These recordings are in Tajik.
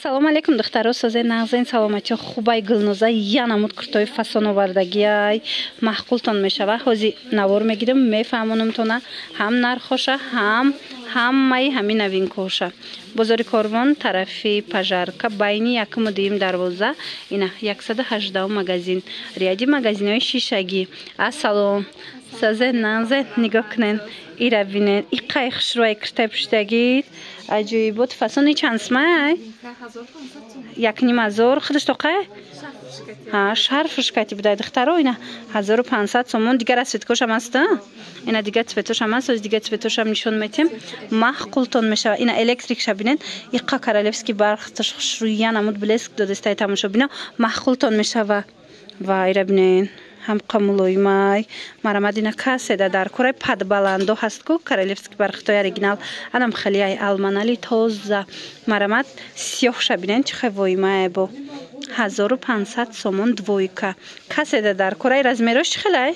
Салом алейкум духтаро, созаи нағзаин саломати хубай гулноза янамуд куртои фасон овардагиай маҳқултон мешава. Ҳози навор мегирем, мефаҳмонумтона ҳам нархоша, ҳам ҳамаи ҳамин новинкоша. Бозори Корвон, тарафи Пажарка, байни 1-2 ина 118 магазин. Риади магазинои шишагӣ. Ассалом. Созаи нағзаин нигоҳ кунен. Ира бинен. Иққай хушрӯи куртаи пуштагид. Аҷоибот фасони чанд смай? 1500 худаш тоқай? Шарфушкати будай духтаро ина 1500 сомон. Дигар расветкошам аст? Ина дигар цветошам аст, дигар цветошам нишон метем. Маҳқултон мешава. Ина электрикша бинен. Иққа королевский бархташ хушрӯя намуд блеск додестай тамошо бина. Маҳқултон мешава. Ва ира бинен. Ҳам қамулоймай марамадина каседа дар кораи падбаландо ҳастку королевский бархтои оригинал анам халияи алманали тоза марамад сиёҳша бинен чи хевоймае бо 1500 сомон двойка каседа дар кораи размерош чи хелай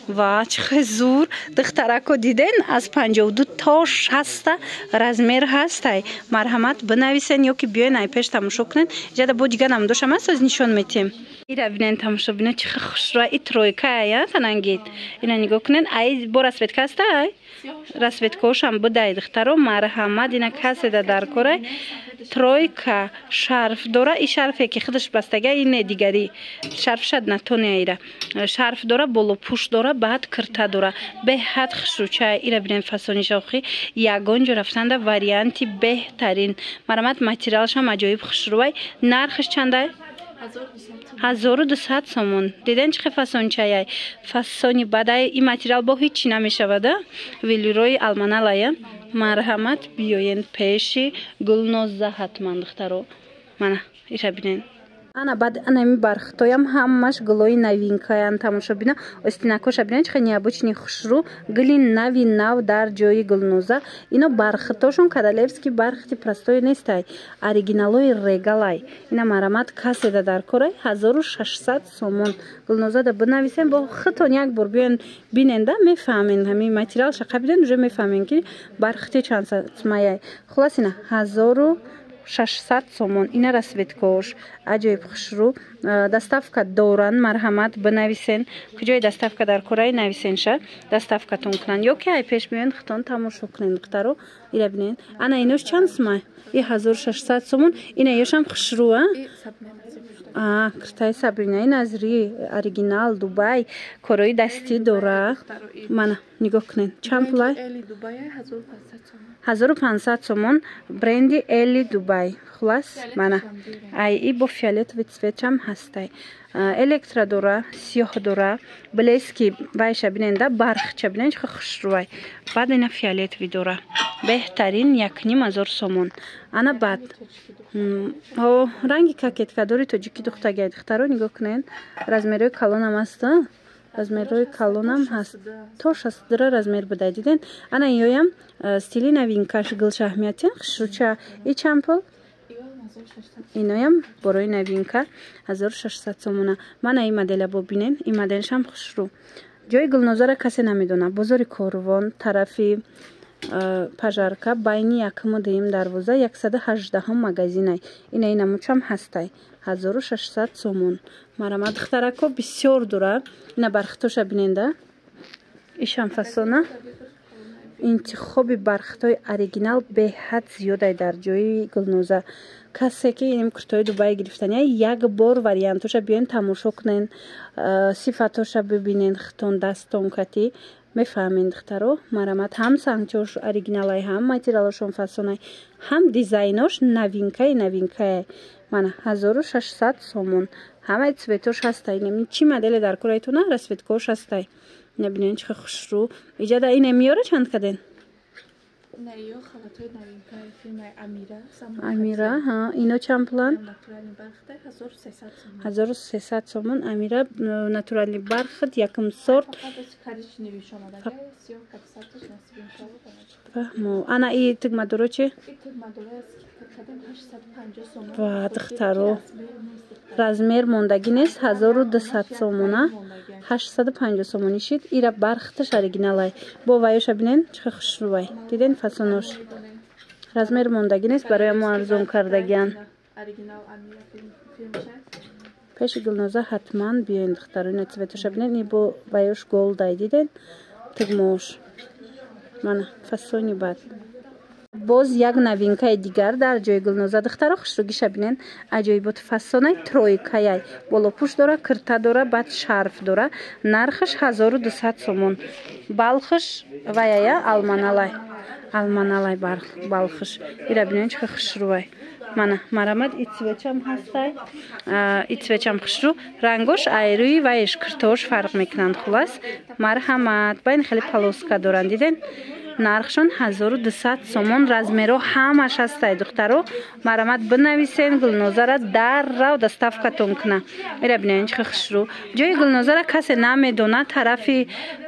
ва чихе зур духтарако диден аз 52 то 60 размер ҳастай марҳамат бинависен ёки биёен ай пеш тамошо кунен ҷада бо дига намудошам аст аз нишон метем ира бинен тамошо бинен чихе хушрӯа и тройка ая танангид ина нигоҳ кунен ай бо расветка астай расветкошам будай духтаро марҳамат ина каседа дар кора тройка шарф дора и шарфе ки худаш бастага ине дигари шарфшад натоне ира шарф дора болопуш дора баъд кирта дора беҳад хушрӯча ира бинен фасони шохӣ ягон ҷо рафтанда варианти беҳтарин марамат материалшам аҷоиб хушрӯай нархаш чандай 1200 сомон диден чихе фасончаяй фасони бадай и материал бо ҳичи намешавада велюрои алманалая марҳамат биёен пеши гулноза ҳатман духтаро мана ира бинен ана баъд анами бархтоям ҳамаш гулои новинкаян тамошо бина остинакоша бинен чихе необычни хушрӯ гули нави нав дар ҷои гулноза ино бархтошон королевский бархти простой нестай оригиналои регалай ина марамат каседа дар корай 1600 сомон гулнозада бинависен бо хитон як бор биёен биненда мефаҳмен ҳамин материал шақа биден уже мефаҳмен ки бархти чанд смаяй хулас ина 1600 сомон ина расветкош аҷоиб хушрӯ доставка доран марҳамат бинависен куҷои доставка дар кораи нависенша доставкатон кунанд ёки ай пеш биёен хитон тамошо кунен духтаро ира бинен ана инош чанд смай и 1600 сомон ина ёшам хушрӯа киртаи Сабрина ин аз ри оригинал Дубай корои дастӣ дора мана нигоҳ кунен чанд пулай 1500 сомон бренди Эли Дубай хулас мана ай и бо фиолетови цветчам ҳастай электро дора сиёҳ дора блески вайша биненда бархча бинен чихе хушрӯай баъд ина фиолетови дора беҳтарин 1500 сомон ана баъд ранги кокеткадори тоҷики духтагай духтаро нигоҳ кунен размерои калонам аст размерои калонам ҳаст то 62 размер будай диден ана иёям стили новинкаш гулшаҳмиятин хушрӯча и чанд пул иноям борои новинка 1600 сомона мана и модела бо бинен и моделшам хушрӯ ҷои гулнозара касе намедона бозори Корвон тарафи Пажарка байни 1-2 118 магазинай ина инамучам ҳастай 1600 сомон марамат духтарако бисёр дура ина бархтоша биненда ишам фасона интихоби бархтои оригинал беҳад зиёдай дар ҷои гулноза касе ки ин куртои Дубай гирифтания як бор вариантоша биёен тамошо кунен сифатоша бибинен хитон дастон кати мефаҳмен духтаро марамат ҳам сангчош оригиналай ҳам материалошон фасонай ҳам дизайнош новинкае мана 1600 сомон ҳамаи цветош ҳастай нами чӣ модели дар кораитона расветкош ҳастай набинен чихе хушрӯ иҷада ине миёра чанд каден амира ино чанд пулан 1300 сомон амира натурали бархат якум сорт ана и тигмадоро чи ва духтаро размер мондагӣ нест 1200 сомона 850 сомони шид ира бархташ оригиналай бо ваёша бинен чихе хушрӯвай диден фасонош размер мондагӣ нест, барои мо арзон кардагиян. пеши Гулноза ҳатман биёед духтарони цветоша бинед. ин бо баёш голдай диден тигмош мана фасони бад. боз як новинкаи дигар дар ҷои Гулноза духтаро хушругиша бинен. аҷоиботи фасонаи тройкаяй болопӯш дора, кирта дора, баъд шарф дора. нархаш 1200 сомон. балхаш ваяя алманалай балхаш. ира бинен чиқа хушрувай. мана марамад ицвечам ҳастай. ицвечам хушру. рангош айруи ваеш киртош фарқ мекунанд. хулас марҳамат. байн хеле полоска доранд диден. нархшон 1200 сомон. размеро ҳамаш ҳастай духтаро. марамад бинависен Гулнозара даррав доставкатон куна. ира бинен чиқа хушру. ҷои Гулнозара касе намедона. тарафи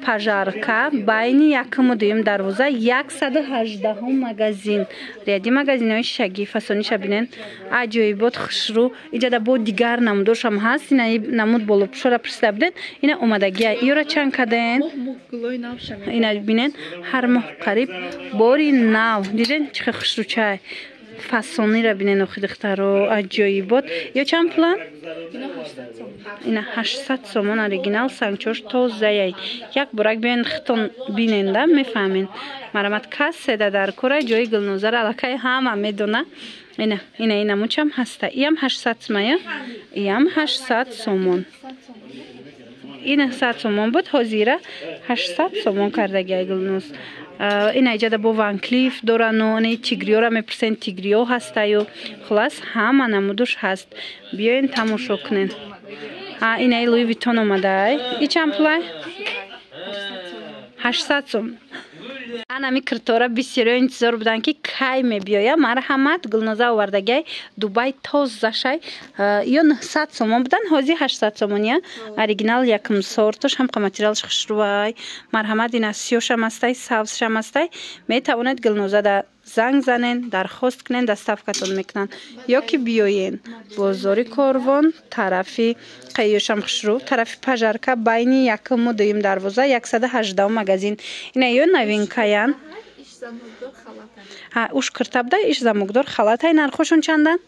пажарка байни якуму дуюм дарвоза 118 магазин. ряди магазинҳои шишагӣ фасониша бинен. аҷоибот хушру. иҷада бо дигар намудошам ҳаст. ина намуд болопӯшора пурсида буден. ина омадагия иёра чанд каден. ина бинен ҳар моҳ қариб бори нав диден чиқа хушручай. фасонира бинен охи духтаро аҷоибот. ё чанд пулан? ина 800 сомон оригинал сангчош тозаяй. як борак биёен хитон биненда мефаҳмен. марамат касседа дар кора ҷои Гулнозара аллакай ҳама медона. ина мучам ҳаста. иам 800 сомая. иам 800 сомон. ина 100 сомон буд. ҳозира 800 сомон кардагиай Гулноз. ина иҷада бо ванклиф дорану ини тигриёра мепурсен. тигриё ҳастаю. хулас ҳама намудуш ҳаст. биёен тамошо кунен. инаи Луи Виттон омадай. и чанд пулай? 800 сомон. анами киртора бисёриё интизор будан ки кай мебиёя. марҳамат Гулноза овардагай Дубай тозашай. ё 900 сомон будан. ҳозир 800 сомония. оригинал якум сортош ҳамқа материалш хушрувай. марҳамат ина сиёшам ҳастай, савзшам ҳастай. метавонед Гулнозада занг занен, дархост кунен, доставкатон мекунанд. ё ки биёен бозори Корвон тарафи қайёшам хушру. тарафи пажарка байни якуму дуюм дарвоза 118 магазин. ина ё новинкаян. уш киртабда иш замокдор халатай. нархошон чандан?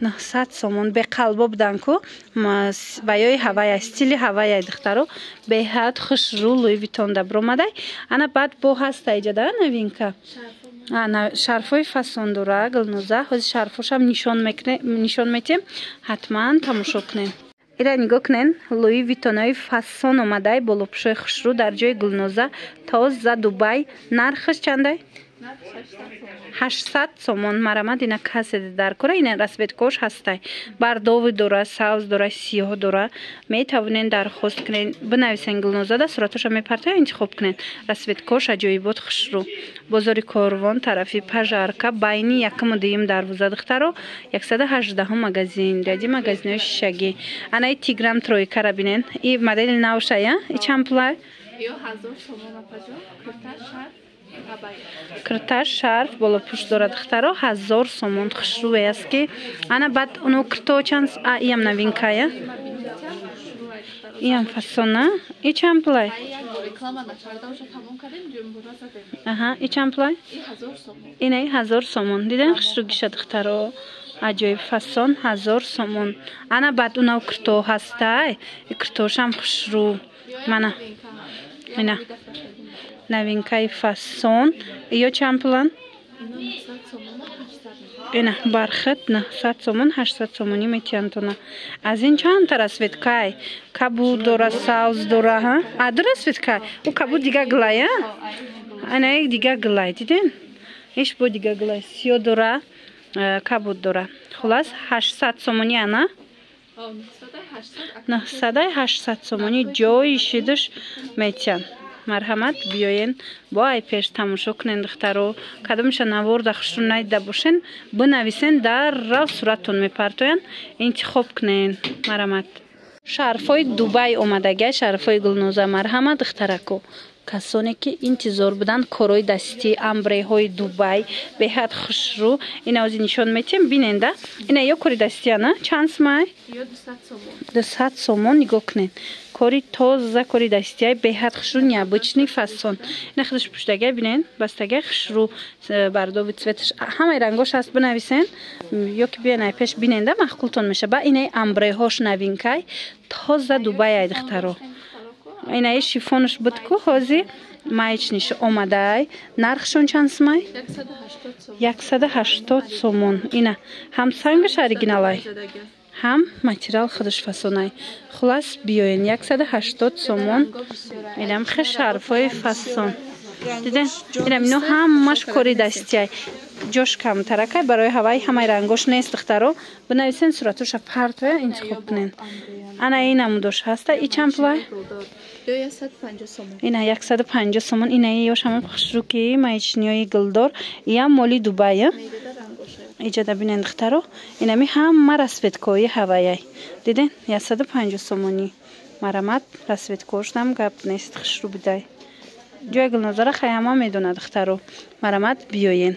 900 сомон. беқалбо будан ку байои ҳавая стили ҳавая духтаро беҳад хушру Луи Виттон да бромадай. ана баъд бо ҳаста иҷада новинка. шарфои фасон дора Гулноза. ҳозир шарфошам нишон метем. ҳатман тамошо кунен. ира нигоҳ кунен. Луи Виттонои фасон омадай болопӯшои хушру дар ҷои Гулноза тоза Дубай. нархаш чандай? 800 сомон. марамад ина каседа дар кора. ина расветкош ҳастай. бардови дора, савз дора, сиёҳ дора. метавонен дархост кунен. бинависен Гулнозада суратоша мепартоя интихоб кунен. расветкош аҷоибот хушру. бозори Корвон тарафи пажарка байни якуму дуюм дарвоза духтаро 118 магазин. ряди магазинҳои шишагӣ. анаи тиграм тройкара бинен. и модели навшая. и чанд пулай? 1000 сомон апаҷо. кирташ шарф болопӯш дора духтаро 1000 сомон. хушруве аст ки ана баъд уно кирто чанд. иам новинкая. иам фасона. и чанд пулай? и чанд пулай? инаи 1000 сомон. диден хушругиша духтаро аҷоиб фасон 1000 сомон. ана баъд уно кирто ҳастай. киртошам хушру. мана ина новинкаи фасон. ё чанд пулан? ина бархат 900 сомон 800 сомонӣ метиянтона. аз ин чандта расветкай? кабуд дора, савз дора. ду расветкай. у кабуд дига гилая. анаи дига гилай диден. иш бо дига гилай. сиё дора, кабуд дора. хулас 800 сомонӣ ана. 900 сомонӣ ҷои шидуш метиян. марҳамат биёен бо ай пеш тамошо кунен духтаро. кадомиша наворда хушру найда бошен бинависен даррав сураттон мепартоян. интихоб кунен. марҳамат. шарфои Дубай омадагай. шарфои Гулноза марҳамат духтарако. касоне ки интизор буданд корои дастӣ амбреҳои Дубай беҳад хушрӯ ина ози нишон метем биненда ина ё кори дастиана чанд сомай 200 сомон нигоҳ кунед кори тоза кори дастиай беҳад хушрӯ необычный фасон ина худаш пуштагиай бинен бастагиай хушрӯ бардови цветаш ҳамаи рангош ҳаст бинависен ё ки биен ай пеш биненда махкултон меша ба инаи амбреҳош новинкай тоза Дубай ай духтаро инаи шифонош буд ку ҳози маечниш омадай нархшон чанд сомай 180 сомон ина ҳам сангаш оригиналай ҳам материал худаш фасонай хулас биёен 180 сомон инам хе шарфҳои фасон диден инам ино ҳамаш кори дастиай ҷош камтаракай барои ҳаваи ҳамаи рангош нест духтаро бинависен суратоша партоя интихоб кунен ана ина мудош ҳаста и чанд пулай ина 150 сомон инаи ёш ҳама хушрӯки маечниёи гулдор иам моли Дубай иҷада бинен духтаро инами ҳама расветкои ҳаваяй диден 150 сомонӣ марамат расветкоштам гап нест хушрӯ бидай ҷои Гулнозара хай ҳама медонад духтаро марамат биёен